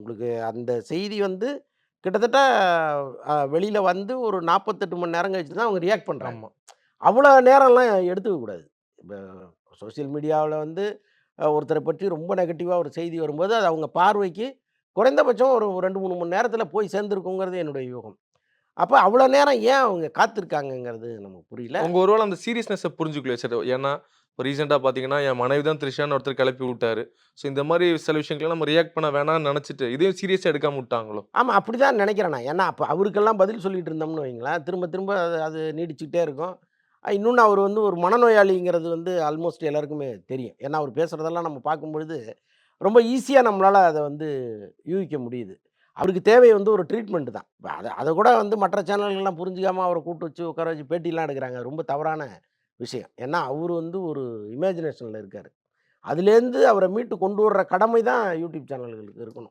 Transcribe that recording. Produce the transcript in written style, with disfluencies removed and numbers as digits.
உங்களுக்கு அந்த செய்தி வந்து கிட்டத்தட்ட வெளியில வந்து ஒரு 48 மணி நேரம் கழிச்சு தான் அவங்க ரியாக்ட் பண்றாங்க. ஆமா. அவ்வளோ நேரம்லாம் எடுத்துக்க கூடாது. இப்ப சோசியல் மீடியாவுல வந்து ஒருத்தர பற்றி ரொம்ப நெகட்டிவா ஒரு செய்தி வரும்போது, அது அவங்க பார்வைக்கு குறைந்தபட்சம் ஒரு 2, 3 மணி நேரத்தில போய் சேர்ந்திருக்குங்கிறது என்னுடைய யூகம். அப்ப அவ்வளோ நேரம் ஏன் அவங்க காத்திருக்காங்கங்கிறது நமக்கு புரியல. அவங்க ஒரு வேள அந்த சீரியஸ்னெஸ்ஸ புரிஞ்சுக்கலையோ சரி. ஏன்னா, இப்ப ரீசென்ட்டா பார்த்தீங்கன்னா, என் மனைவி தான் த்ரிஷான்னு ஒருத்தர் கிளப்பி விட்டாரு. ஸோ இந்த மாரி சில விஷயங்கள நம்ம ரியாக்ட் பண்ண வேணாம்னு நெனச்சுட்டு, இதையும் சீரியஸா எடுக்காம விட்டாங்களோ? ஆமா, அப்படிதான் நெனைக்கிறேன் நான். ஏன்னா, அப்ப அவருக்கெல்லாம் பதில் சொல்லிட்டு இருந்தோம்னு வையுங்களேன், திரும்ப திரும்ப அது அது நீடிச்சுக்கிட்டே இருக்கும். இன்னொன்னு அவரு வந்து ஒரு மனநோயாளிங்கிறது வந்து ஆல்மோஸ்ட் எல்லாருக்குமே தெரியும். ஏன்னா, அவர் பேசுறதெல்லாம் நம்ம பார்க்கும்பொழுது, ரொம்ப ஈஸியா நம்மளால அத வந்து யூகிக்க முடியுது. அவருக்கு தேவை வந்து ஒரு ட்ரீட்மெண்ட் தான். அத அத கூட வந்து மற்ற சேனல்கள்லாம் புரிஞ்சுக்காம அவர கூட்டு வச்சு, உட்கார வச்சு பேட்டிலாம் எடுக்குறாங்க. அது ரொம்ப தவறான விஷயம். ஏன்னா, அவரு வந்து ஒரு இமேஜினேஷன்ல இருக்காரு. அதுலேருந்து அவர மீட்டு கொண்டு வர்ற கடமை தான் யூடியூப் சேனல்களுக்கு இருக்கணும்.